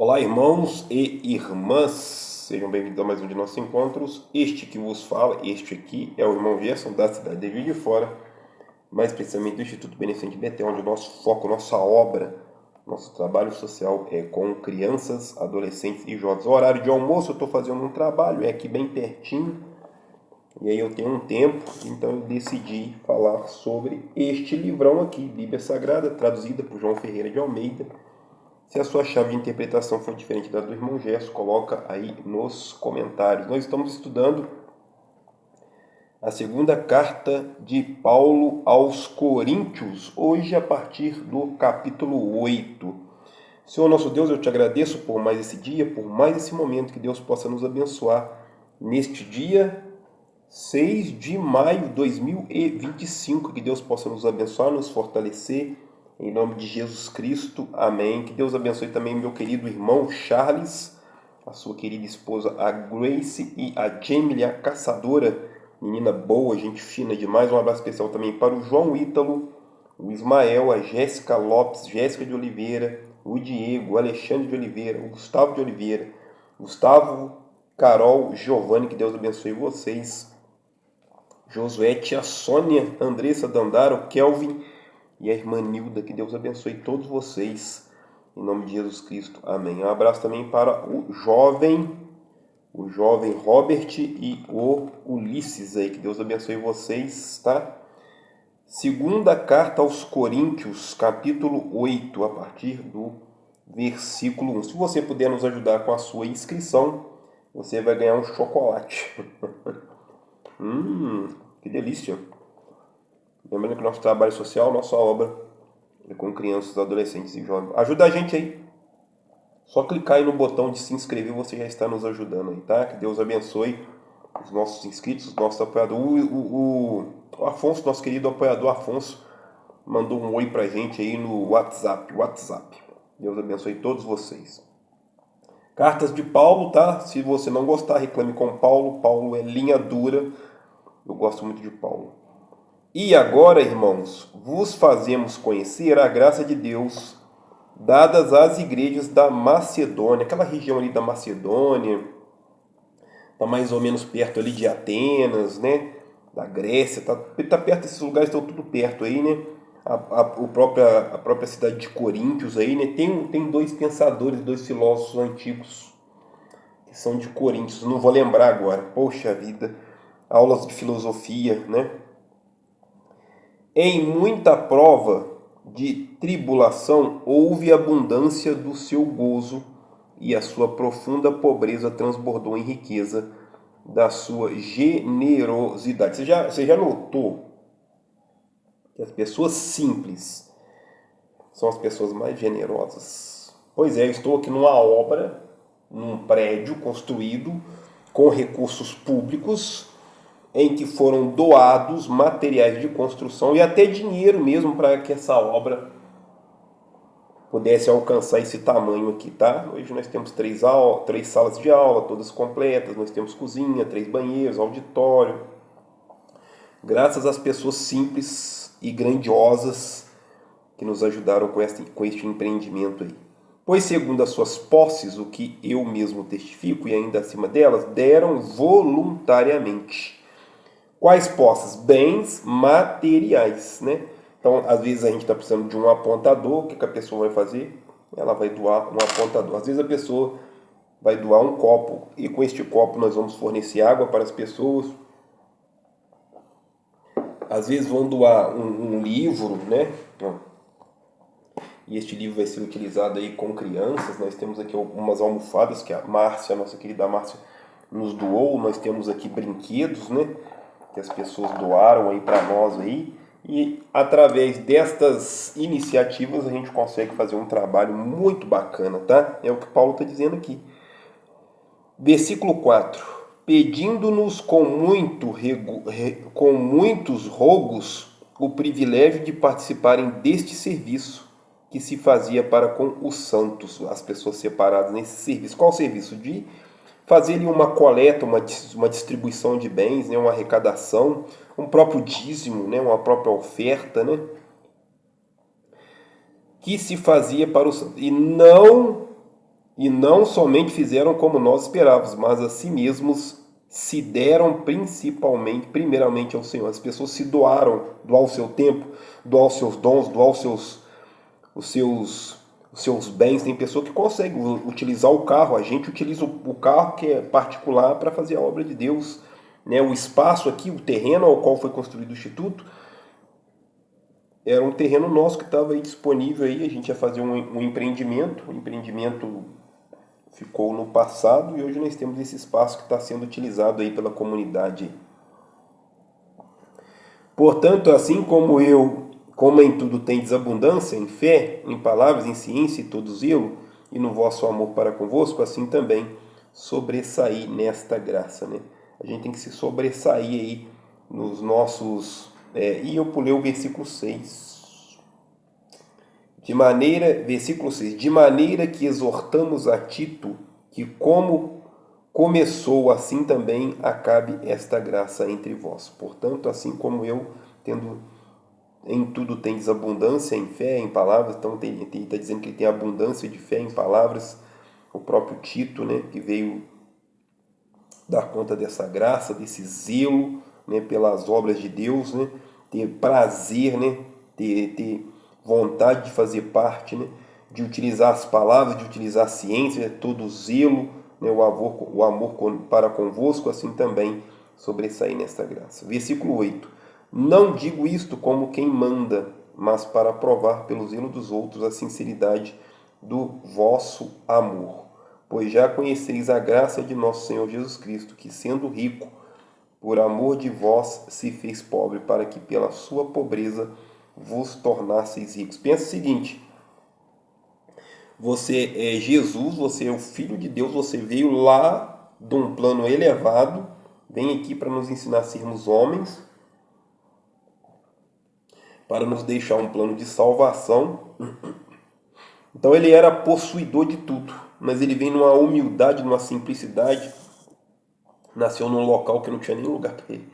Olá, irmãos e irmãs, sejam bem-vindos a mais um de nossos encontros. Este que vos fala, este aqui é o irmão Gerson, da cidade de Juiz de Fora, mais precisamente do Instituto Beneficente Betel, onde o nosso foco, nossa obra, nosso trabalho social é com crianças, adolescentes e jovens. O horário de almoço eu estou fazendo um trabalho, é aqui bem pertinho, e aí eu tenho um tempo, então eu decidi falar sobre este livrão aqui, Bíblia Sagrada, traduzida por João Ferreira de Almeida. Se a sua chave de interpretação for diferente da do irmão Gerson, coloca aí nos comentários. Nós estamos estudando a segunda carta de Paulo aos Coríntios, hoje a partir do capítulo 8. Senhor nosso Deus, eu te agradeço por mais esse dia, por mais esse momento, que Deus possa nos abençoar neste dia 6 de maio de 2025, que Deus possa nos abençoar, nos fortalecer, em nome de Jesus Cristo, amém. Que Deus abençoe também meu querido irmão Charles, a sua querida esposa, a Grace, e a Jamie, a caçadora, menina boa, gente fina demais. Um abraço especial também para o João Ítalo, o Ismael, a Jéssica Lopes, Jéssica de Oliveira, o Diego, o Alexandre de Oliveira, o Gustavo de Oliveira, Gustavo, Carol, Giovanni, que Deus abençoe vocês. Josué, tia Sônia, Andressa Dandaro, Kelvin e a irmã Nilda, que Deus abençoe todos vocês, em nome de Jesus Cristo, amém. Um abraço também para o jovem Robert e o Ulisses aí, que Deus abençoe vocês, tá? Segunda carta aos Coríntios, capítulo 8, a partir do versículo 1. Se você puder nos ajudar com a sua inscrição, você vai ganhar um chocolate. Que delícia! Lembrando que nosso trabalho social, nossa obra é com crianças, adolescentes e jovens. Ajuda a gente aí. Só clicar aí no botão de se inscrever, você já está nos ajudando aí, tá? Que Deus abençoe os nossos inscritos, os nossos apoiadores. O Afonso, nosso querido apoiador Afonso, mandou um oi pra gente aí no WhatsApp. Deus abençoe todos vocês. Cartas de Paulo, tá? Se você não gostar, reclame com Paulo. Paulo é linha dura. Eu gosto muito de Paulo. E agora, irmãos, vos fazemos conhecer a graça de Deus dadas às igrejas da Macedônia, aquela região ali da Macedônia, está mais ou menos perto ali de Atenas, né? Da Grécia, tá perto desses lugares, estão tudo perto aí, né? A própria cidade de Coríntios aí, né? Tem dois pensadores, dois filósofos antigos que são de Coríntios, não vou lembrar agora, poxa vida, aulas de filosofia, né? Em muita prova de tribulação houve abundância do seu gozo, e a sua profunda pobreza transbordou em riqueza da sua generosidade. Você já notou que as pessoas simples são as pessoas mais generosas? Pois é, eu estou aqui numa obra, num prédio construído com recursos públicos, em que foram doados materiais de construção e até dinheiro mesmo para que essa obra pudesse alcançar esse tamanho aqui, tá? Hoje nós temos três salas de aula, todas completas, nós temos cozinha, 3 banheiros, auditório. Graças às pessoas simples e grandiosas que nos ajudaram com este empreendimento aí. Pois segundo as suas posses, o que eu mesmo testifico, e ainda acima delas, deram voluntariamente. Quais posses? Bens materiais, né? Então, às vezes a gente está precisando de um apontador, o que a pessoa vai fazer? Ela vai doar um apontador. Às vezes a pessoa vai doar um copo, e com este copo nós vamos fornecer água para as pessoas. Às vezes vão doar um livro, né? E este livro vai ser utilizado aí com crianças. Nós temos aqui algumas almofadas que a Márcia, a nossa querida Márcia, nos doou. Nós temos aqui brinquedos, né? Que as pessoas doaram aí para nós aí, e através destas iniciativas a gente consegue fazer um trabalho muito bacana, tá? É o que Paulo está dizendo aqui. Versículo 4. Pedindo-nos com muitos rogos o privilégio de participarem deste serviço que se fazia para com os santos, as pessoas separadas nesse serviço. Qual o serviço? De fazer ali uma coleta, uma distribuição de bens, né, uma arrecadação, um próprio dízimo, né, uma própria oferta, né, que se fazia para os santos. E não somente fizeram como nós esperávamos, mas a si mesmos se deram primeiramente ao Senhor. As pessoas se doaram, doar o seu tempo, doar os seus dons, doar os seus bens. Tem pessoa que consegue utilizar o carro. A gente utiliza o carro que é particular para fazer a obra de Deus. Né? O espaço aqui, o terreno ao qual foi construído o Instituto, era um terreno nosso que estava aí disponível. Aí. A gente ia fazer um empreendimento. O empreendimento ficou no passado e hoje nós temos esse espaço que está sendo utilizado aí pela comunidade. Portanto, assim como em tudo tendes abundância, em fé, em palavras, em ciência e todo zelo, e no vosso amor para convosco, assim também sobressair nesta graça. Né? A gente tem que se sobressair aí nos nossos... e eu pulei o versículo 6. Versículo 6, de maneira que exortamos a Tito, que como começou, assim também acabe esta graça entre vós. Portanto, assim como eu, tendo em tudo tendes abundância em fé, em palavras, então está dizendo que ele tem abundância de fé em palavras, o próprio Tito, né, que veio dar conta dessa graça, desse zelo, né, pelas obras de Deus, né, ter prazer, né, ter vontade de fazer parte, né, de utilizar as palavras, de utilizar a ciência, todo o zelo, né, o amor para convosco, assim também sobressair nesta graça. Versículo 8. Não digo isto como quem manda, mas para provar pelo zelo dos outros a sinceridade do vosso amor. Pois já conheceis a graça de nosso Senhor Jesus Cristo, que sendo rico, por amor de vós se fez pobre, para que pela sua pobreza vos tornasseis ricos. Pensa o seguinte, você é Jesus, você é o Filho de Deus, você veio lá de um plano elevado, vem aqui para nos ensinar a sermos homens, para nos deixar um plano de salvação. Então ele era possuidor de tudo, mas ele vem numa humildade, numa simplicidade, nasceu num local que não tinha nem lugar para ele,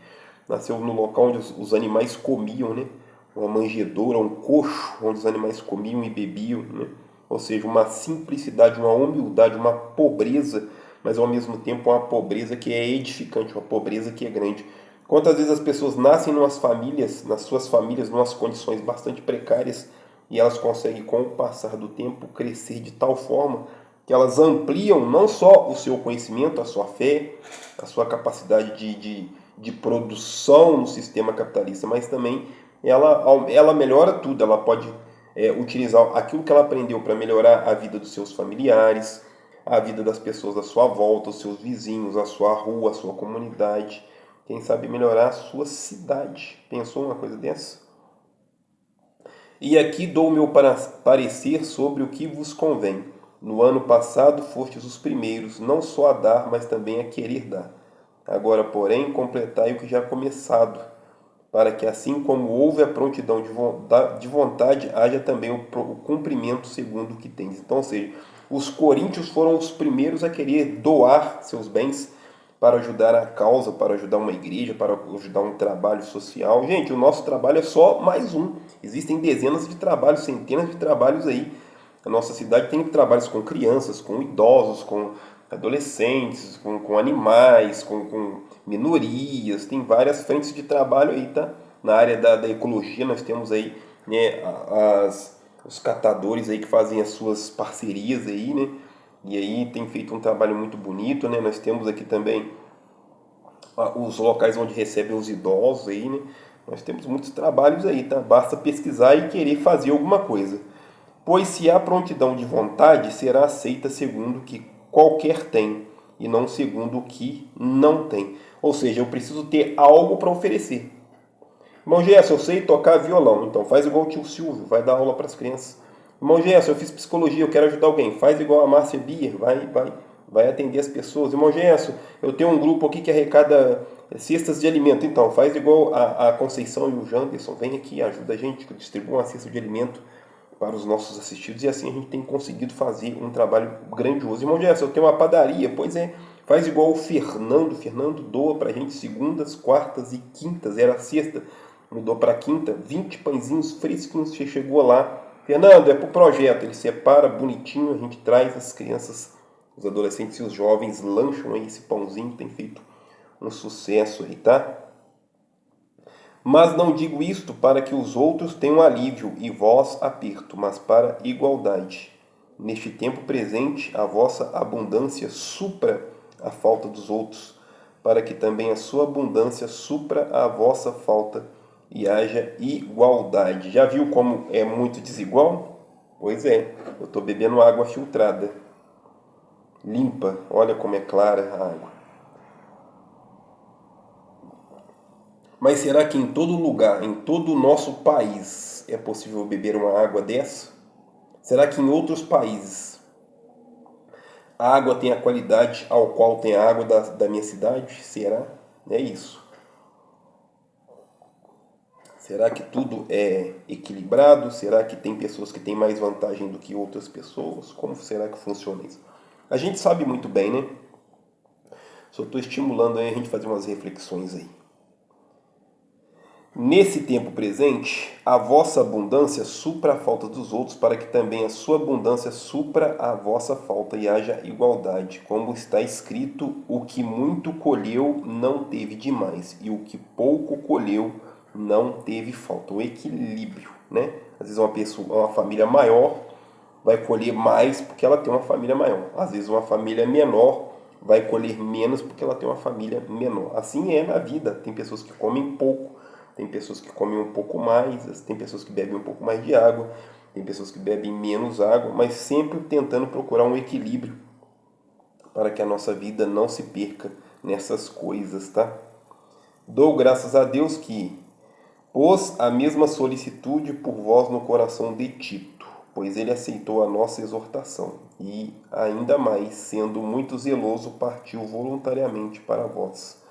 nasceu no local onde os animais comiam, né? Uma manjedoura, um coxo onde os animais comiam e bebiam, né? Ou seja, uma simplicidade, uma humildade, uma pobreza, mas ao mesmo tempo uma pobreza que é edificante, uma pobreza que é grande. Quantas vezes as pessoas nascem nas suas famílias, em condições bastante precárias, e elas conseguem, com o passar do tempo, crescer de tal forma que elas ampliam não só o seu conhecimento, a sua fé, a sua capacidade de produção no sistema capitalista, mas também ela melhora tudo, ela pode utilizar aquilo que ela aprendeu para melhorar a vida dos seus familiares, a vida das pessoas à sua volta, os seus vizinhos, a sua rua, a sua comunidade, quem sabe melhorar a sua cidade. Pensou uma coisa dessa? E aqui dou o meu parecer sobre o que vos convém. No ano passado fostes os primeiros, não só a dar, mas também a querer dar. Agora, porém, completai o que já começado, para que assim como houve a prontidão de vontade, haja também o cumprimento segundo o que tens. Então, ou seja, os coríntios foram os primeiros a querer doar seus bens para ajudar a causa, para ajudar uma igreja, para ajudar um trabalho social. Gente, o nosso trabalho é só mais um. Existem dezenas de trabalhos, centenas de trabalhos aí. A nossa cidade tem trabalhos com crianças, com idosos, com adolescentes, com animais, com minorias, tem várias frentes de trabalho aí, tá? Na área da ecologia nós temos aí, né, os catadores aí que fazem as suas parcerias aí, né? E aí tem feito um trabalho muito bonito, né? Nós temos aqui também os locais onde recebem os idosos aí, né? Nós temos muitos trabalhos aí, tá? Basta pesquisar e querer fazer alguma coisa. Pois se há prontidão de vontade, será aceita segundo o que qualquer tem, e não segundo o que não tem. Ou seja, eu preciso ter algo para oferecer. Irmão Gerson, eu sei tocar violão, então faz igual o tio Silvio, vai dar aula para as crianças. Irmão Gerson, eu fiz psicologia, eu quero ajudar alguém, faz igual a Márcia Bier, vai atender as pessoas. Irmão Gerson, eu tenho um grupo aqui que arrecada cestas de alimento, então faz igual a Conceição e o Janderson, vem aqui, ajuda a gente, distribui uma cesta de alimento para os nossos assistidos, e assim a gente tem conseguido fazer um trabalho grandioso. Irmão Gerson, eu tenho uma padaria, pois é, faz igual o Fernando doa para a gente segundas, quartas e quintas, era sexta, mudou para quinta, 20 pãezinhos fresquinhos, você chegou lá, Fernando, é para o projeto, ele separa bonitinho, a gente traz, as crianças Os adolescentes e os jovens lancham aí esse pãozinho, tem feito um sucesso aí, tá? Mas não digo isto para que os outros tenham alívio e vós aperto, mas para igualdade. Neste tempo presente, a vossa abundância supra a falta dos outros, para que também a sua abundância supra a vossa falta e haja igualdade. Já viu como é muito desigual? Pois é, eu estou bebendo água filtrada, limpa, olha como é clara a água. Mas será que em todo lugar, em todo o nosso país, é possível beber uma água dessa? Será que em outros países a água tem a qualidade ao qual tem a água da minha cidade? Será? É isso. Será que tudo é equilibrado? Será que tem pessoas que têm mais vantagem do que outras pessoas? Como será que funciona isso? A gente sabe muito bem, né? Só estou estimulando aí a gente fazer umas reflexões aí. Nesse tempo presente, a vossa abundância supra a falta dos outros, para que também a sua abundância supra a vossa falta e haja igualdade. Como está escrito, o que muito colheu não teve demais, e o que pouco colheu não teve falta. O equilíbrio, né? Às vezes uma família maior vai colher mais porque ela tem uma família maior. Às vezes uma família menor vai colher menos porque ela tem uma família menor. Assim é na vida. Tem pessoas que comem pouco, tem pessoas que comem um pouco mais, tem pessoas que bebem um pouco mais de água, tem pessoas que bebem menos água, mas sempre tentando procurar um equilíbrio para que a nossa vida não se perca nessas coisas, tá? Dou graças a Deus que pôs a mesma solicitude por vós no coração de Tito, pois ele aceitou a nossa exortação e, ainda mais, sendo muito zeloso, partiu voluntariamente para vós.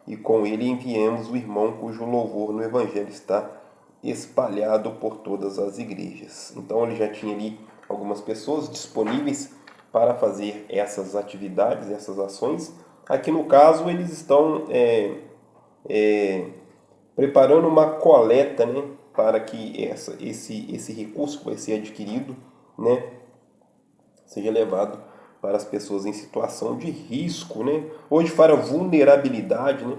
E com ele enviamos o irmão cujo louvor no Evangelho está espalhado por todas as igrejas. Então ele já tinha ali algumas pessoas disponíveis para fazer essas atividades, essas ações. Aqui no caso eles estão preparando uma coleta, né, para que esse recurso que vai ser adquirido, né, seja levado para as pessoas em situação de risco, né? Hoje para vulnerabilidade, né?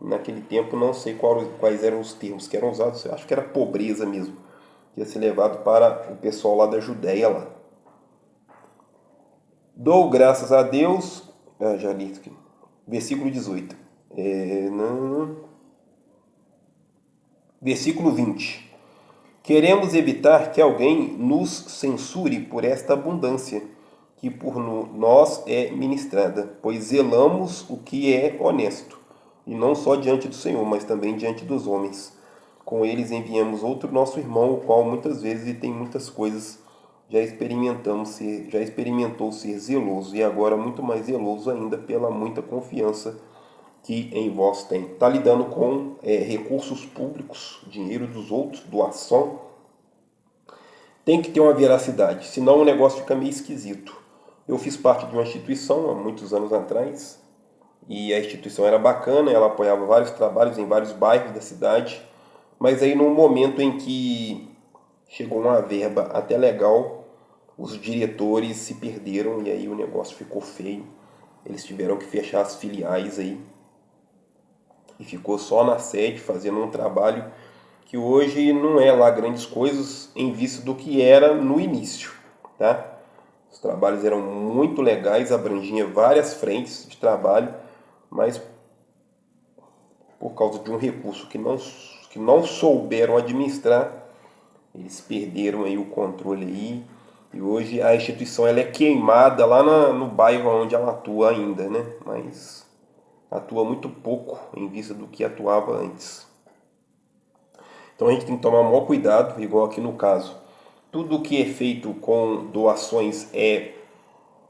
Naquele tempo não sei quais eram os termos que eram usados, eu acho que era pobreza mesmo, que ia ser levado para o pessoal lá da Judéia lá. Dou graças a Deus, já li aqui, versículo 18, versículo 20. Queremos evitar que alguém nos censure por esta abundância que por nós é ministrada, pois zelamos o que é honesto, e não só diante do Senhor, mas também diante dos homens. Com eles enviamos outro nosso irmão, o qual muitas vezes e tem muitas coisas já experimentou ser zeloso, e agora muito mais zeloso ainda pela muita confiança que em vós tem. Está lidando com recursos públicos, dinheiro dos outros, doação. Tem que ter uma veracidade, senão o negócio fica meio esquisito. Eu fiz parte de uma instituição há muitos anos atrás, e a instituição era bacana, ela apoiava vários trabalhos em vários bairros da cidade, mas aí num momento em que chegou uma verba até legal, os diretores se perderam e aí o negócio ficou feio. Eles tiveram que fechar as filiais aí e ficou só na sede fazendo um trabalho que hoje não é lá grandes coisas em vista do que era no início, tá? Os trabalhos eram muito legais, abrangia várias frentes de trabalho, mas por causa de um recurso que não souberam administrar, eles perderam aí o controle aí, e hoje a instituição ela é queimada lá no bairro onde ela atua ainda, né? Mas atua muito pouco em vista do que atuava antes. Então a gente tem que tomar o maior cuidado, igual aqui no caso. Tudo que é feito com doações é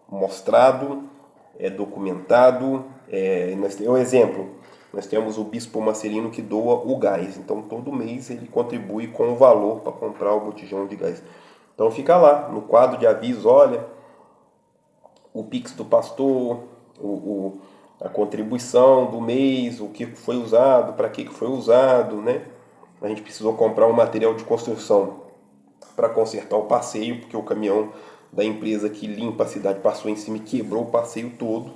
mostrado, é documentado. Um exemplo, nós temos o Bispo Marcelino que doa o gás. Então todo mês ele contribui com o valor para comprar o botijão de gás. Então fica lá, no quadro de aviso, olha, o Pix do pastor, a contribuição do mês, o que foi usado, para que foi usado, né? A gente precisou comprar um material de construção para consertar o passeio, porque o caminhão da empresa que limpa a cidade passou em cima e quebrou o passeio todo,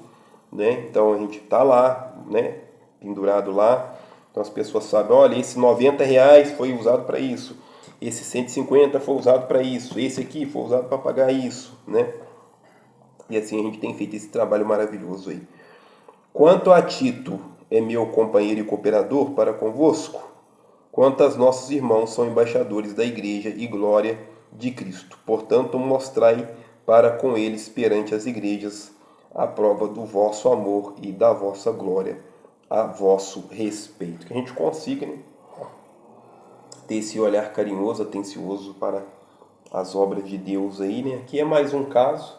né? Então a gente está lá, né? Pendurado lá. Então as pessoas sabem, olha, esse R$ 90 foi usado para isso, esse 150 foi usado para isso, esse aqui foi usado para pagar isso, né? E assim a gente tem feito esse trabalho maravilhoso aí. Quanto a Tito, é meu companheiro e cooperador para convosco, quanto nossos irmãos são embaixadores da igreja e glória de Cristo. Portanto, mostrai para com eles perante as igrejas a prova do vosso amor e da vossa glória a vosso respeito. Que a gente consiga, né, ter esse olhar carinhoso, atencioso para as obras de Deus aí, né? Aqui é mais um caso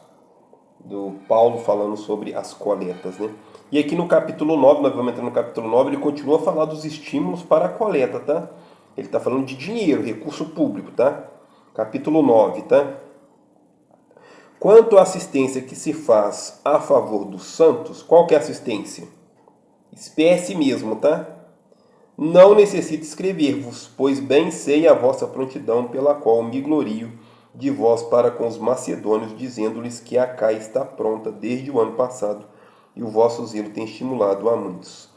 do Paulo falando sobre as coletas, né? E aqui no capítulo 9, nós vamos entrar no capítulo 9, ele continua a falar dos estímulos para a coleta, tá? Ele está falando de dinheiro, recurso público, tá? Capítulo 9, tá? Quanto à assistência que se faz a favor dos santos, qual que é a assistência? Espécie mesmo, tá? Não necessito escrever-vos, pois bem sei a vossa prontidão, pela qual me glorio de vós para com os macedônios, dizendo-lhes que a Caia está pronta desde o ano passado, e o vosso zelo tem estimulado a muitos.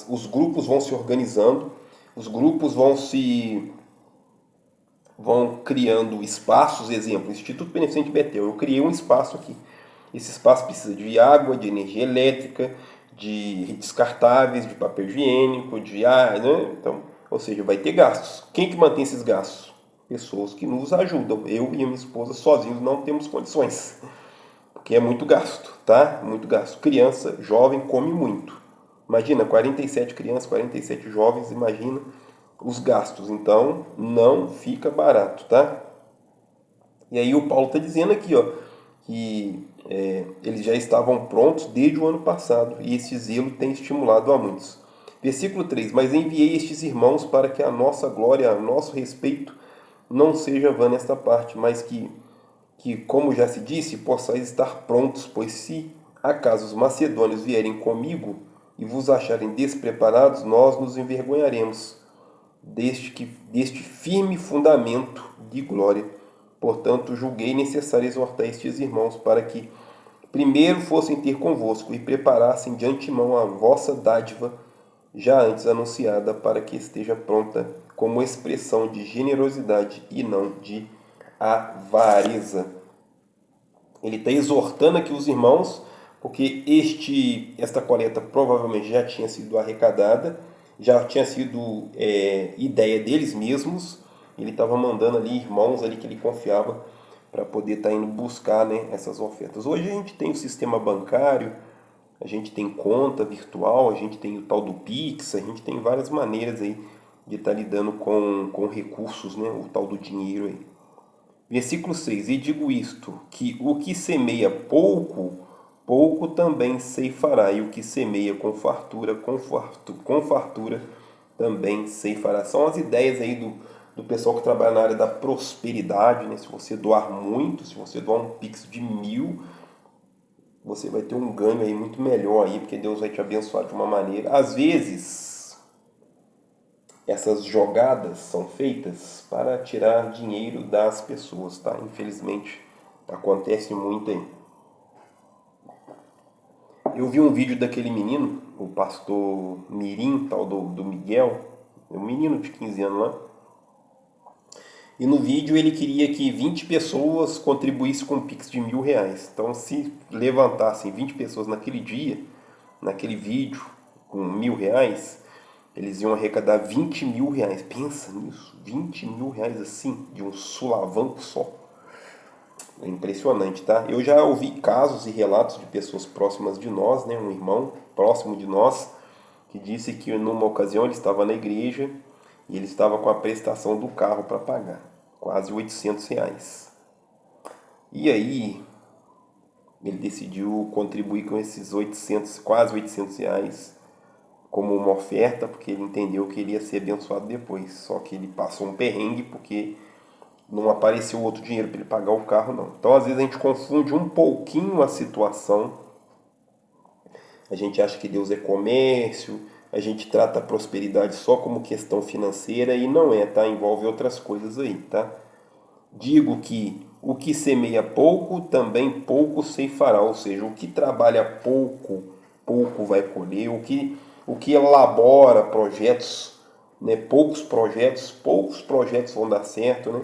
Os grupos vão se organizando, os grupos vão criando espaços, exemplo, Instituto Beneficente Betel, eu criei um espaço aqui. Esse espaço precisa de água, de energia elétrica, de descartáveis, de papel higiênico, de ar, né? Então, ou seja, vai ter gastos. Quem que mantém esses gastos? Pessoas que nos ajudam. Eu e a minha esposa sozinhos não temos condições, porque é muito gasto, tá? Muito gasto. Criança, jovem, come muito. Imagina, 47 crianças, 47 jovens, imagina os gastos. Então, não fica barato, tá? E aí o Paulo está dizendo aqui, ó, que eles já estavam prontos desde o ano passado, e esse zelo tem estimulado a muitos. Versículo 3: Mas enviei estes irmãos para que a nossa glória, a nosso respeito, não seja vã nesta parte, mas que, como já se disse, possais estar prontos, pois se acaso os macedônios vierem comigo e vos acharem despreparados, nós nos envergonharemos deste firme fundamento de glória. Portanto, julguei necessário exortar estes irmãos para que primeiro fossem ter convosco e preparassem de antemão a vossa dádiva, já antes anunciada, para que esteja pronta como expressão de generosidade e não de avareza. Ele está exortando aqui os irmãos, porque esta coleta provavelmente já tinha sido arrecadada, já tinha sido ideia deles mesmos. Ele estava mandando ali irmãos ali que ele confiava para poder estar indo buscar, né, essas ofertas. Hoje a gente tem o sistema bancário, a gente tem conta virtual, a gente tem o tal do Pix, a gente tem várias maneiras aí de estar lidando com recursos, né, o tal do dinheiro aí. Versículo 6: E digo isto, que o que semeia pouco, pouco também ceifará, e o que semeia com fartura, com fartura também ceifará. São as ideias aí do pessoal que trabalha na área da prosperidade, né? Se você doar muito, se você doar um Pix de 1.000, você vai ter um ganho aí muito melhor aí, porque Deus vai te abençoar de uma maneira. Às vezes, essas jogadas são feitas para tirar dinheiro das pessoas, tá? Infelizmente, acontece muito aí. Eu vi um vídeo daquele menino, o pastor Mirim, tal do Miguel, um menino de 15 anos lá. E no vídeo ele queria que 20 pessoas contribuíssem com um Pix de R$ 1.000. Então, se levantassem 20 pessoas naquele dia, naquele vídeo, com R$ 1.000, eles iam arrecadar R$ 20.000. Pensa nisso, R$ 20.000 assim, de um sulavanco só. É impressionante, tá? Eu já ouvi casos e relatos de pessoas próximas de nós, né? Um irmão próximo de nós, que disse que numa ocasião ele estava na igreja e ele estava com a prestação do carro para pagar, quase R$ 800. E aí ele decidiu contribuir com esses 800, quase R$ 800, como uma oferta, porque ele entendeu que ele ia ser abençoado depois. Só que ele passou um perrengue porque não apareceu outro dinheiro para ele pagar o carro, não. Então, às vezes, a gente confunde um pouquinho a situação. A gente acha que Deus é comércio, a gente trata a prosperidade só como questão financeira e não é, tá? Envolve outras coisas aí, tá? Digo que o que semeia pouco, também pouco ceifará, ou seja, o que trabalha pouco, pouco vai colher, o que elabora projetos, né, poucos projetos vão dar certo, né?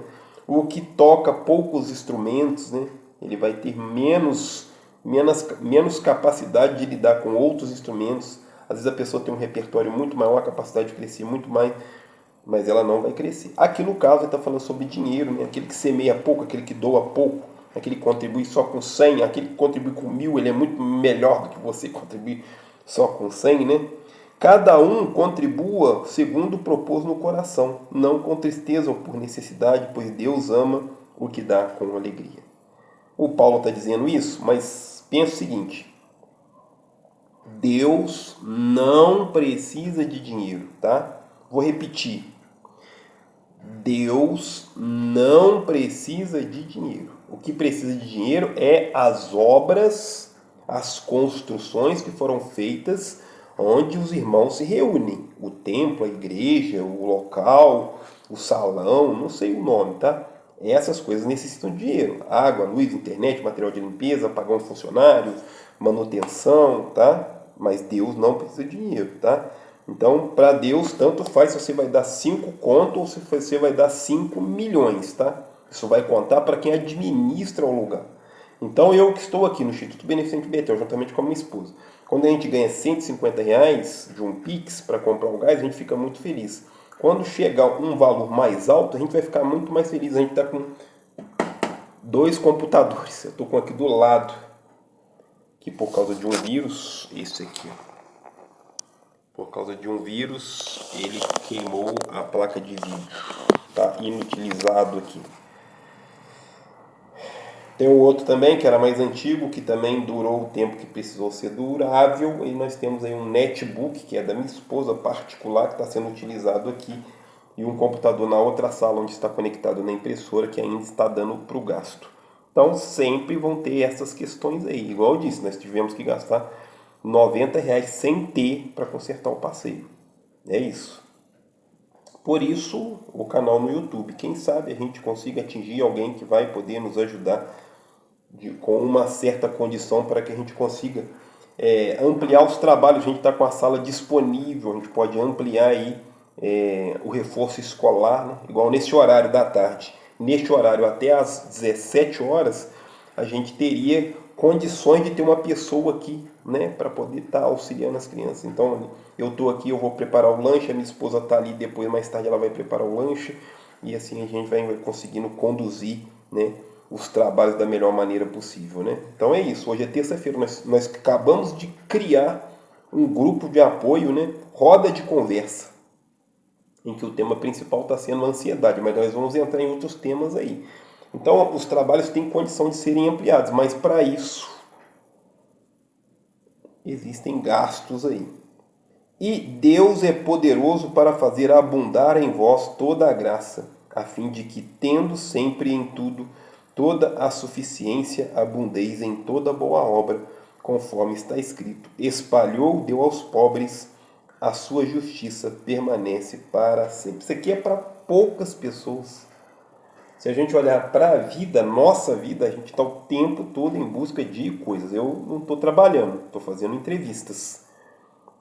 O que toca poucos instrumentos, né, ele vai ter menos capacidade de lidar com outros instrumentos. Às vezes a pessoa tem um repertório muito maior, a capacidade de crescer muito mais, mas ela não vai crescer. Aqui no caso ele está falando sobre dinheiro, né? Aquele que semeia pouco, aquele que doa pouco, aquele que contribui só com 100, aquele que contribui com 1000, ele é muito melhor do que você contribuir só com 100, né? Cada um contribua segundo propôs no coração, não com tristeza ou por necessidade, pois Deus ama o que dá com alegria. O Paulo está dizendo isso, mas pensa o seguinte: Deus não precisa de dinheiro, tá? Vou repetir. Deus não precisa de dinheiro. O que precisa de dinheiro é as obras, as construções que foram feitas onde os irmãos se reúnem. O templo, a igreja, o local, o salão, não sei o nome, tá? Essas coisas necessitam de dinheiro. Água, luz, internet, material de limpeza, pagar um funcionário, manutenção, tá? Mas Deus não precisa de dinheiro, tá? Então, para Deus, tanto faz se você vai dar 5 conto ou se você vai dar 5 milhões, tá? Isso vai contar para quem administra o lugar. Então, eu que estou aqui no Instituto Beneficente Betel, juntamente com a minha esposa, quando a gente ganha R$ 150 de um Pix para comprar um gás, a gente fica muito feliz. Quando chegar um valor mais alto, a gente vai ficar muito mais feliz. A gente está com 2 computadores. Eu estou com aqui do lado, que por causa de um vírus, esse aqui, ó. Por causa de um vírus, ele queimou a placa de vídeo. Está inutilizado aqui. Tem um outro também, que era mais antigo, que também durou o tempo que precisou ser durável. E nós temos aí um netbook, que é da minha esposa particular, que está sendo utilizado aqui. E um computador na outra sala, onde está conectado na impressora, que ainda está dando para o gasto. Então sempre vão ter essas questões aí. Igual eu disse, nós tivemos que gastar R$ 90 sem ter para consertar o passeio. É isso. Por isso, o canal no YouTube. Quem sabe a gente consiga atingir alguém que vai poder nos ajudar com uma certa condição para que a gente consiga ampliar os trabalhos. A gente está com a sala disponível, a gente pode ampliar aí o reforço escolar, né? Igual nesse horário da tarde. Neste horário até às 17 horas, a gente teria condições de ter uma pessoa aqui, né, para poder estar auxiliando as crianças. Então, eu estou aqui, eu vou preparar o lanche, a minha esposa está ali, depois mais tarde ela vai preparar o lanche, e assim a gente vai conseguindo conduzir, né, os trabalhos da melhor maneira possível, né? Então é isso, hoje é terça-feira, nós acabamos de criar um grupo de apoio, né, roda de conversa, em que o tema principal está sendo a ansiedade, mas nós vamos entrar em outros temas aí. Então, os trabalhos têm condição de serem ampliados, mas para isso existem gastos aí. E Deus é poderoso para fazer abundar em vós toda a graça, a fim de que, tendo sempre em tudo toda a suficiência, abundeis em toda boa obra, conforme está escrito: espalhou, deu aos pobres, a sua justiça permanece para sempre. Isso aqui é para poucas pessoas. Se a gente olhar para a vida, nossa vida, a gente está o tempo todo em busca de coisas. Eu não estou trabalhando, estou fazendo entrevistas.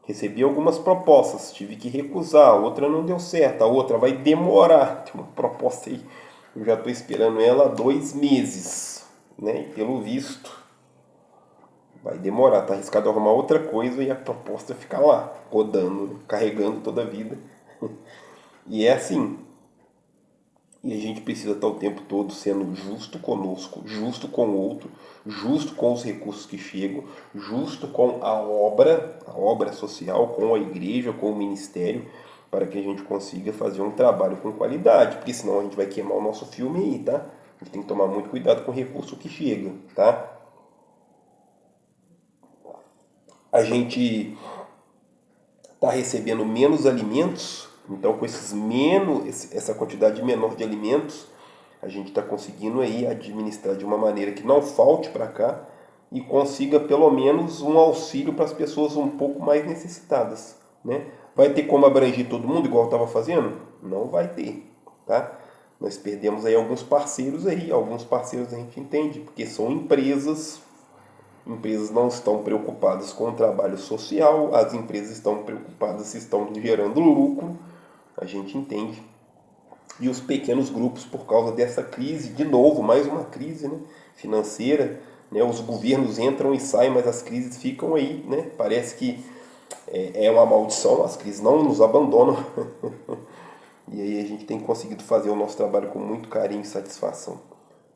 Recebi algumas propostas, tive que recusar, a outra não deu certo, a outra vai demorar. Tem uma proposta aí, eu já estou esperando ela há 2 meses, né? E pelo visto, vai demorar, está arriscado arrumar outra coisa e a proposta ficar lá, rodando, carregando toda a vida. E é assim. E a gente precisa estar o tempo todo sendo justo conosco, justo com o outro, justo com os recursos que chegam, justo com a obra social, com a igreja, com o ministério, para que a gente consiga fazer um trabalho com qualidade, porque senão a gente vai queimar o nosso filme aí, tá? A gente tem que tomar muito cuidado com o recurso que chega, tá? A gente está recebendo menos alimentos, então com essa quantidade menor de alimentos, a gente está conseguindo aí administrar de uma maneira que não falte para cá e consiga pelo menos um auxílio para as pessoas um pouco mais necessitadas, né? Vai ter como abranger todo mundo igual eu estava fazendo? Não vai ter, tá? Nós perdemos aí alguns parceiros aí, alguns parceiros a gente entende, porque são empresas não estão preocupadas com o trabalho social, as empresas estão preocupadas se estão gerando lucro, a gente entende. E os pequenos grupos, por causa dessa crise, de novo, mais uma crise, né, financeira, né, os governos entram e saem, mas as crises ficam aí, né, parece que é uma maldição, as crises não nos abandonam. E aí a gente tem conseguido fazer o nosso trabalho com muito carinho e satisfação.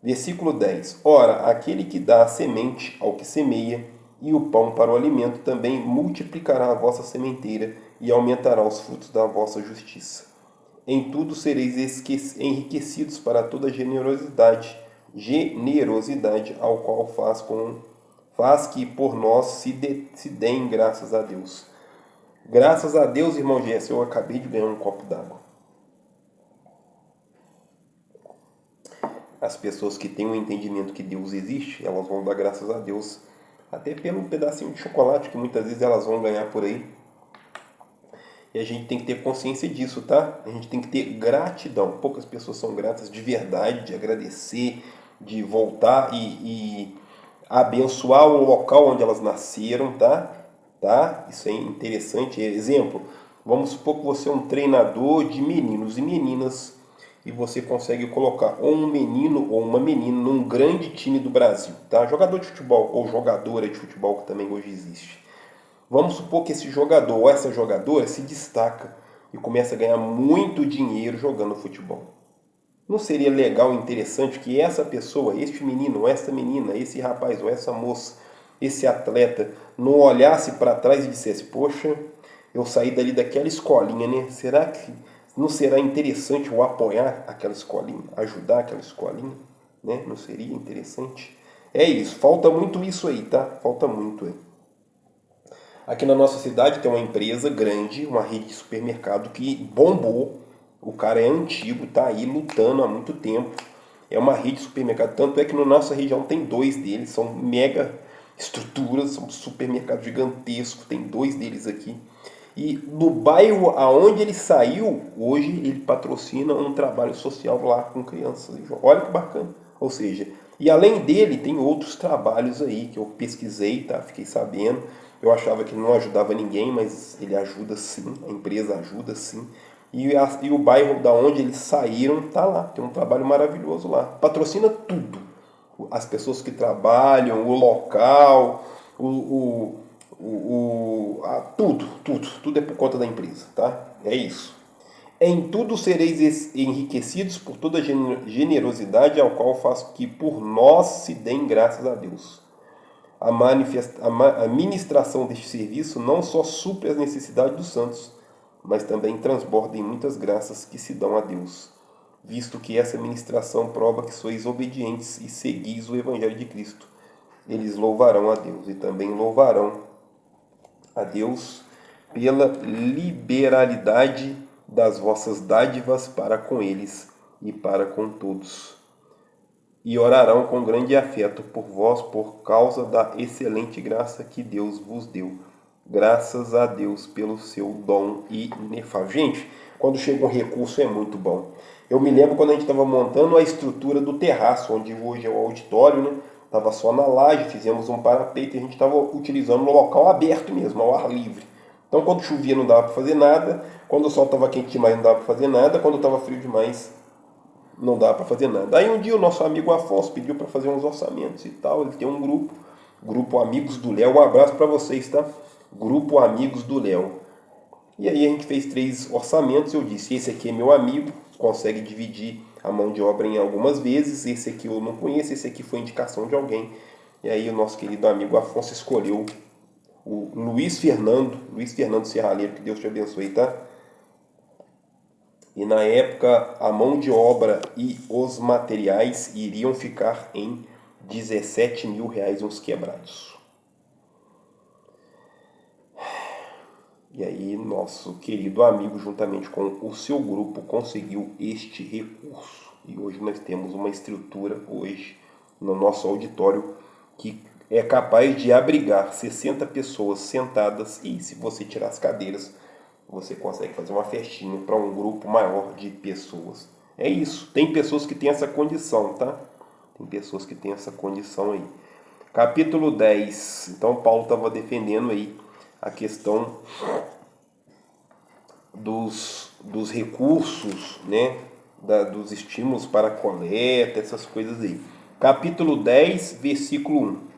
Versículo 10. Ora, aquele que dá a semente ao que semeia e o pão para o alimento também multiplicará a vossa sementeira e aumentará os frutos da vossa justiça. Em tudo sereis enriquecidos para toda generosidade, ao qual faz que por nós se deem graças a Deus. Graças a Deus, irmão Jesse, eu acabei de ganhar um copo d'água. As pessoas que têm o entendimento que Deus existe, elas vão dar graças a Deus, até pelo pedacinho de chocolate que muitas vezes elas vão ganhar por aí. E a gente tem que ter consciência disso, tá? A gente tem que ter gratidão. Poucas pessoas são gratas de verdade, de agradecer, de voltar e abençoar o local onde elas nasceram, tá? Isso é interessante. Exemplo, vamos supor que você é um treinador de meninos e meninas e você consegue colocar ou um menino ou uma menina num grande time do Brasil, tá? Jogador de futebol ou jogadora de futebol que também hoje existe. Vamos supor que esse jogador ou essa jogadora se destaca e começa a ganhar muito dinheiro jogando futebol. Não seria legal e interessante que essa pessoa, este menino, ou essa menina, esse rapaz ou essa moça, esse atleta, não olhasse para trás e dissesse: poxa, eu saí dali daquela escolinha, né? Será que não será interessante eu apoiar aquela escolinha, ajudar aquela escolinha, né? Não seria interessante? É isso, falta muito isso aí, tá? Falta muito aí. Aqui na nossa cidade tem uma empresa grande, uma rede de supermercado que bombou. O cara é antigo, tá aí lutando há muito tempo. É uma rede de supermercado, tanto é que na nossa região tem 2 deles, são mega estruturas, são supermercados gigantescos, tem 2 deles aqui. E no bairro aonde ele saiu, hoje ele patrocina um trabalho social lá com crianças. Olha que bacana. Ou seja, e além dele tem outros trabalhos aí que eu pesquisei, tá? Fiquei sabendo. Eu achava que não ajudava ninguém, mas ele ajuda sim, a empresa ajuda sim. E o bairro da onde eles saíram tá lá, tem um trabalho maravilhoso lá. Patrocina tudo. As pessoas que trabalham, o local, tudo é por conta da empresa, tá? É isso. Em tudo sereis enriquecidos por toda generosidade, ao qual faço que por nós se deem graças a Deus. A ministração deste serviço não só supre as necessidades dos santos, mas também transborda em muitas graças que se dão a Deus, visto que essa ministração prova que sois obedientes e seguis o Evangelho de Cristo. Eles louvarão a Deus e também louvarão a Deus pela liberalidade das vossas dádivas para com eles e para com todos. E orarão com grande afeto por vós por causa da excelente graça que Deus vos deu. Graças a Deus pelo seu dom inefável. Gente, quando chega um recurso é muito bom. Eu me lembro quando a gente estava montando a estrutura do terraço, onde hoje é o auditório, né? Estava só na laje, fizemos um parapeito e a gente estava utilizando no local aberto mesmo, ao ar livre. Então quando chovia não dava para fazer nada, quando o sol estava quente demais não dava para fazer nada, quando estava frio demais não dava para fazer nada. Aí um dia o nosso amigo Afonso pediu para fazer uns orçamentos e tal, ele tem um grupo Amigos do Léo, um abraço para vocês, tá? Grupo Amigos do Léo. E aí a gente fez 3 orçamentos, eu disse, esse aqui é meu amigo, consegue dividir a mão de obra em algumas vezes, esse aqui eu não conheço, esse aqui foi indicação de alguém. E aí o nosso querido amigo Afonso escolheu o Luiz Fernando Serralheiro, que Deus te abençoe, tá? E na época a mão de obra e os materiais iriam ficar em 17 mil reais uns quebrados. E aí nosso querido amigo, juntamente com o seu grupo, conseguiu este recurso. E hoje nós temos uma estrutura hoje no nosso auditório que é capaz de abrigar 60 pessoas sentadas e se você tirar as cadeiras, você consegue fazer uma festinha para um grupo maior de pessoas. É isso. Tem pessoas que têm essa condição, tá? Tem pessoas que têm essa condição aí. Capítulo 10. Então, Paulo estava defendendo aí a questão dos recursos, né? Dos estímulos para a coleta, essas coisas aí. Capítulo 10, versículo 1.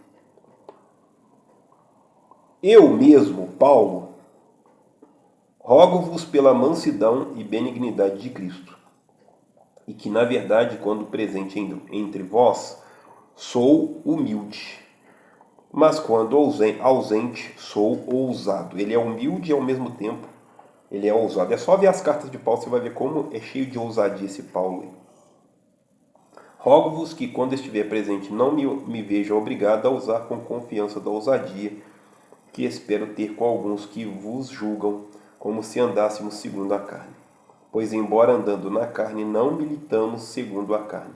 Eu mesmo, Paulo, rogo-vos pela mansidão e benignidade de Cristo, e que, na verdade, quando presente entre vós, sou humilde, mas quando ausente, sou ousado. Ele é humilde e, ao mesmo tempo, ele é ousado. É só ver as cartas de Paulo, você vai ver como é cheio de ousadia esse Paulo aí. Rogo-vos que, quando estiver presente, não me vejam obrigado a usar com confiança da ousadia que espero ter com alguns que vos julgam, como se andássemos segundo a carne. Pois, embora andando na carne, não militamos segundo a carne.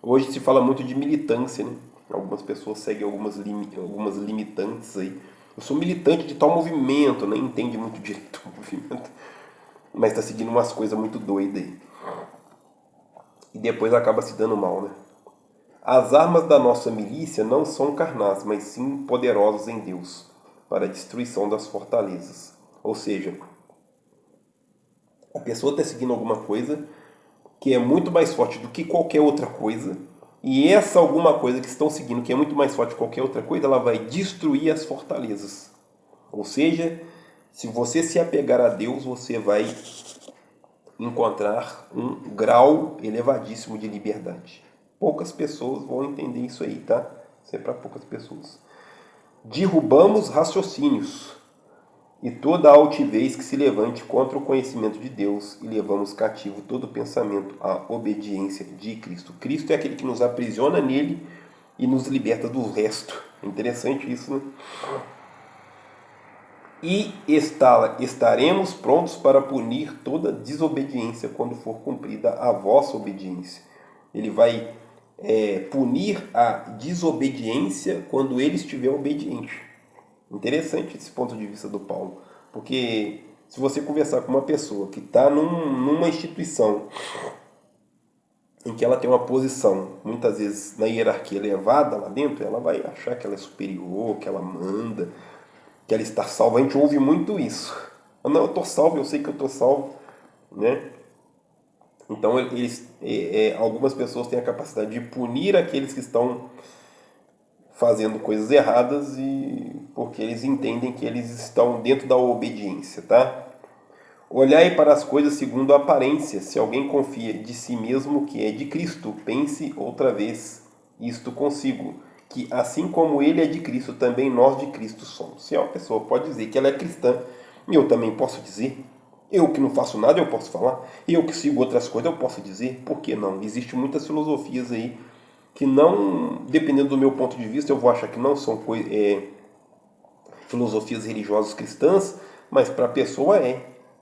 Hoje se fala muito de militância, né? Algumas pessoas seguem algumas limitantes aí. Eu sou militante de tal movimento, nem entende muito direito o movimento, mas está seguindo umas coisas muito doidas aí. E depois acaba se dando mal, né? As armas da nossa milícia não são carnais, mas sim poderosas em Deus, para a destruição das fortalezas. Ou seja, a pessoa está seguindo alguma coisa que é muito mais forte do que qualquer outra coisa, e essa alguma coisa que estão seguindo, que é muito mais forte que qualquer outra coisa, ela vai destruir as fortalezas. Ou seja, se você se apegar a Deus, você vai encontrar um grau elevadíssimo de liberdade. Poucas pessoas vão entender isso aí, tá? Isso é para poucas pessoas. Derrubamos raciocínios e toda a altivez que se levante contra o conhecimento de Deus e levamos cativo todo pensamento à obediência de Cristo. Cristo é aquele que nos aprisiona nele e nos liberta do resto. É interessante isso, né? E estaremos prontos para punir toda desobediência quando for cumprida a vossa obediência. Ele vai punir a desobediência quando ele estiver obediente. Interessante esse ponto de vista do Paulo, porque se você conversar com uma pessoa que está numa instituição em que ela tem uma posição, muitas vezes na hierarquia elevada lá dentro, ela vai achar que ela é superior, que ela manda, que ela está salva. A gente ouve muito isso. Não, eu estou salvo, eu sei que eu estou salvo, né? Então, algumas pessoas têm a capacidade de punir aqueles que estão fazendo coisas erradas e porque eles entendem que eles estão dentro da obediência, tá? Olhai para as coisas segundo a aparência. Se alguém confia de si mesmo que é de Cristo, pense outra vez isto consigo, que assim como ele é de Cristo, também nós de Cristo somos. Se uma pessoa pode dizer que ela é cristã, eu também posso dizer. Eu que não faço nada, eu posso falar. Eu que sigo outras coisas, eu posso dizer. Por que não? Existem muitas filosofias aí que não, dependendo do meu ponto de vista, eu vou achar que não são filosofias religiosas cristãs, mas para a pessoa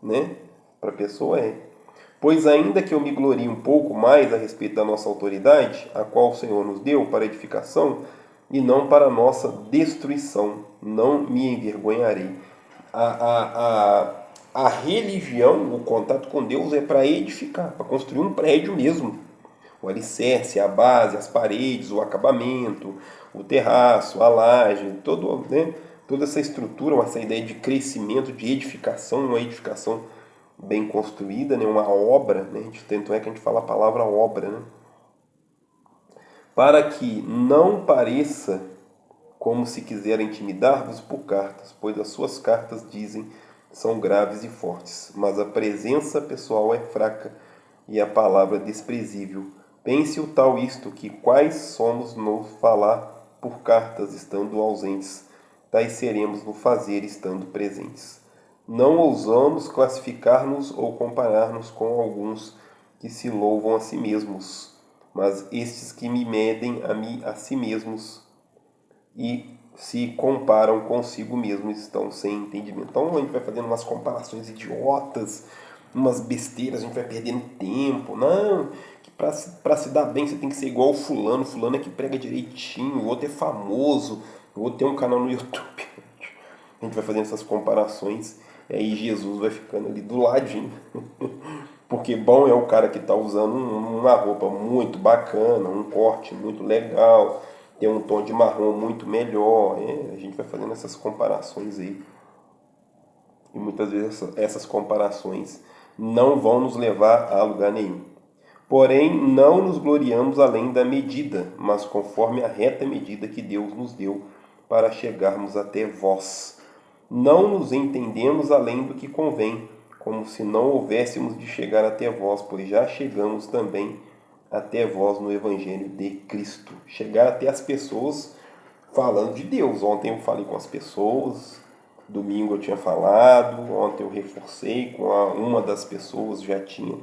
né? Para a pessoa é. Pois ainda que eu me glorie um pouco mais a respeito da nossa autoridade, a qual o Senhor nos deu para edificação, e não para a nossa destruição, não me envergonharei. A religião, o contato com Deus é para edificar, para construir um prédio mesmo. O alicerce, a base, as paredes, o acabamento, o terraço, a laje, toda essa estrutura, essa ideia de crescimento, de edificação, uma edificação bem construída, né, uma obra, né, tanto é que a gente fala a palavra obra, né, para que não pareça como se quiser intimidar-vos por cartas, pois as suas cartas, dizem, são graves e fortes, mas a presença pessoal é fraca e a palavra desprezível. Pense o tal isto, que quais somos no falar por cartas estando ausentes, tais seremos no fazer estando presentes. Não ousamos classificar-nos ou comparar-nos com alguns que se louvam a si mesmos, mas estes que me medem a si mesmos e se comparam consigo mesmo estão sem entendimento. Então a gente vai fazendo umas comparações idiotas, umas besteiras, a gente vai perdendo tempo. Não, que para se dar bem você tem que ser igual o fulano. Fulano é que prega direitinho, o outro é famoso, o outro tem um canal no YouTube. A gente vai fazendo essas comparações e aí Jesus vai ficando ali do ladinho. Porque bom é o cara que está usando uma roupa muito bacana, um corte muito legal, tem um tom de marrom muito melhor. A gente vai fazendo essas comparações aí. E muitas vezes essas comparações não vão nos levar a lugar nenhum. Porém, não nos gloriamos além da medida, mas conforme a reta medida que Deus nos deu para chegarmos até vós. Não nos entendemos além do que convém, como se não houvéssemos de chegar até vós, pois já chegamos também até vós no Evangelho de Cristo. Chegar até as pessoas falando de Deus. Ontem eu falei com as pessoas, domingo eu tinha falado, ontem eu reforcei com uma das pessoas, já tinha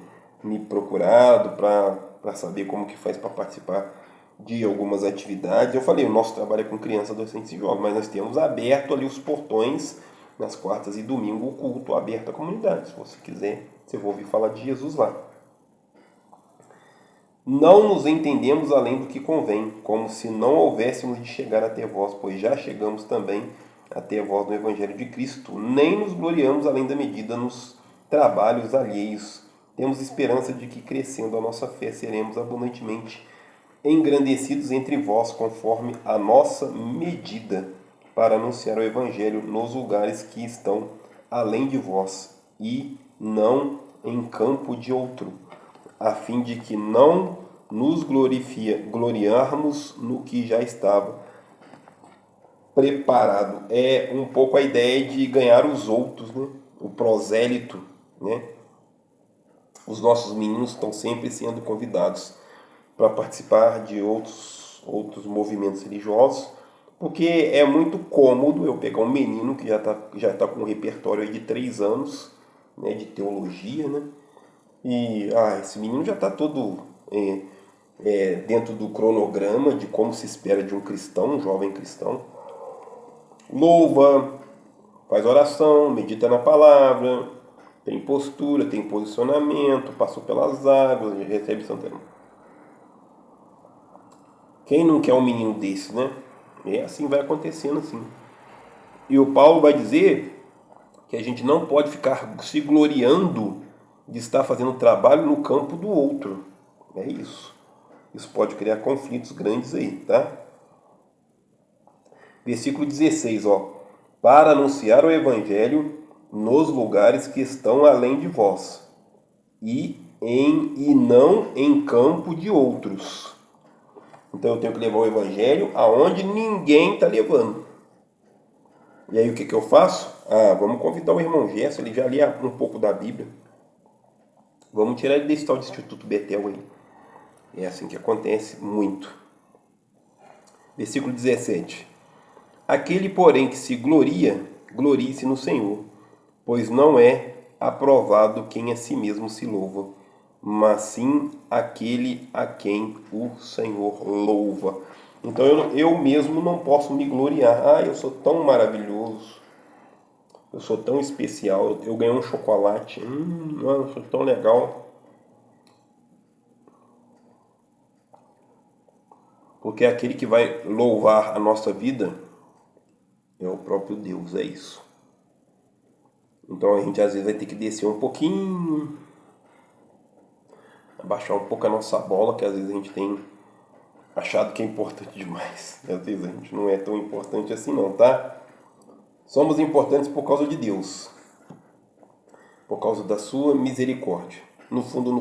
me procurado para saber como que faz para participar de algumas atividades. Eu falei, o nosso trabalho é com criança, adolescentes e jovens, mas nós temos aberto ali os portões nas quartas e domingo, o culto aberto à comunidade. Se você quiser, você vai ouvir falar de Jesus lá. Não nos entendemos além do que convém, como se não houvéssemos de chegar até vós, pois já chegamos também até vós no Evangelho de Cristo. Nem nos gloriamos além da medida nos trabalhos alheios. Temos esperança de que, crescendo a nossa fé, seremos abundantemente engrandecidos entre vós, conforme a nossa medida, para anunciar o Evangelho nos lugares que estão além de vós, e não em campo de outro, a fim de que não nos gloriarmos no que já estava preparado. É um pouco a ideia de ganhar os outros, né? O prosélito, né? Os nossos meninos estão sempre sendo convidados para participar de outros movimentos religiosos, porque é muito cômodo eu pegar um menino que já tá com um repertório aí de 3 anos, né, de teologia, né? E esse menino já está todo dentro do cronograma de como se espera de um cristão, um jovem cristão. Louva, faz oração, medita na palavra, tem postura, tem posicionamento, passou pelas águas, recebe Santa. Quem não quer um menino desse, né? Assim vai acontecendo assim. E o Paulo vai dizer que a gente não pode ficar se gloriando de estar fazendo trabalho no campo do outro. É isso. Isso pode criar conflitos grandes aí, tá? Versículo 16, ó. Para anunciar o evangelho nos lugares que estão além de vós, e não em campo de outros. Então eu tenho que levar o evangelho aonde ninguém está levando. E aí o que eu faço? Vamos convidar o irmão Gerson, ele já lia um pouco da Bíblia. Vamos tirar ele desse tal de Instituto Betel aí. É assim que acontece muito. Versículo 17. Aquele, porém, que se gloria, glorie-se no Senhor, pois não é aprovado quem a si mesmo se louva, mas sim aquele a quem o Senhor louva. Então eu mesmo não posso me gloriar. Eu sou tão maravilhoso, eu sou tão especial, eu ganhei um chocolate, eu sou tão legal. Porque aquele que vai louvar a nossa vida é o próprio Deus, é isso. Então a gente às vezes vai ter que descer um pouquinho, abaixar um pouco a nossa bola, que às vezes a gente tem achado que é importante demais. Às vezes a gente não é tão importante assim não, tá? Somos importantes por causa de Deus, por causa da sua misericórdia. No fundo,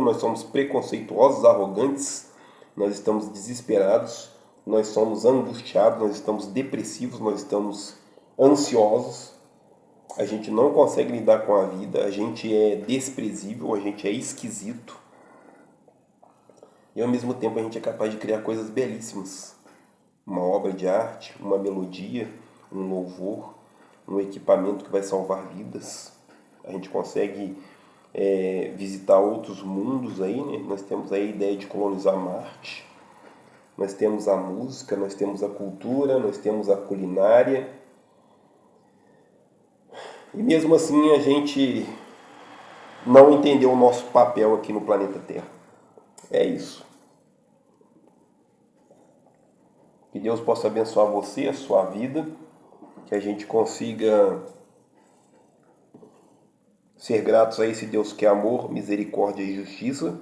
nós somos preconceituosos, arrogantes, nós estamos desesperados, nós somos angustiados, nós estamos depressivos, nós estamos ansiosos, a gente não consegue lidar com a vida, a gente é desprezível, a gente é esquisito. E ao mesmo tempo a gente é capaz de criar coisas belíssimas. Uma obra de arte, uma melodia, um louvor, um equipamento que vai salvar vidas. A gente consegue visitar outros mundos aí, né? Nós temos aí a ideia de colonizar Marte. Nós temos a música, nós temos a cultura, nós temos a culinária. E mesmo assim a gente não entendeu o nosso papel aqui no planeta Terra. É isso. Que Deus possa abençoar você, a sua vida, que a gente consiga ser gratos a esse Deus que é amor, misericórdia e justiça,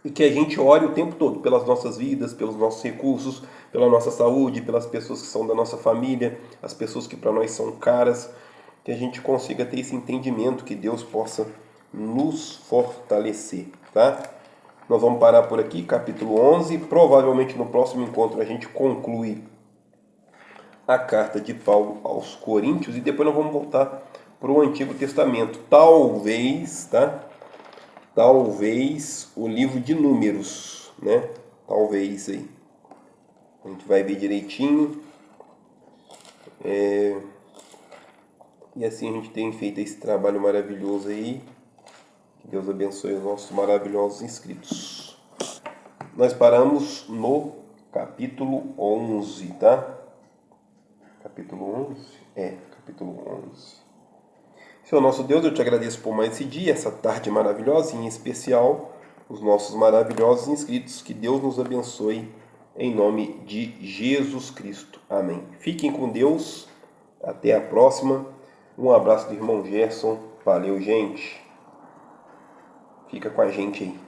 e que a gente ore o tempo todo pelas nossas vidas, pelos nossos recursos, pela nossa saúde, pelas pessoas que são da nossa família, as pessoas que para nós são caras, que a gente consiga ter esse entendimento, que Deus possa nos fortalecer, tá? Nós vamos parar por aqui, capítulo 11, provavelmente no próximo encontro a gente conclui a carta de Paulo aos Coríntios e depois nós vamos voltar para o Antigo Testamento, talvez, tá? Talvez o livro de Números, né? Talvez aí. A gente vai ver direitinho. E assim a gente tem feito esse trabalho maravilhoso aí. Que Deus abençoe os nossos maravilhosos inscritos. Nós paramos no capítulo 11, tá? Capítulo 11? Capítulo 11. Senhor nosso Deus, eu te agradeço por mais esse dia, essa tarde maravilhosa, e em especial os nossos maravilhosos inscritos. Que Deus nos abençoe em nome de Jesus Cristo. Amém. Fiquem com Deus. Até a próxima. Um abraço do irmão Gerson. Valeu, gente. Fica com a gente aí.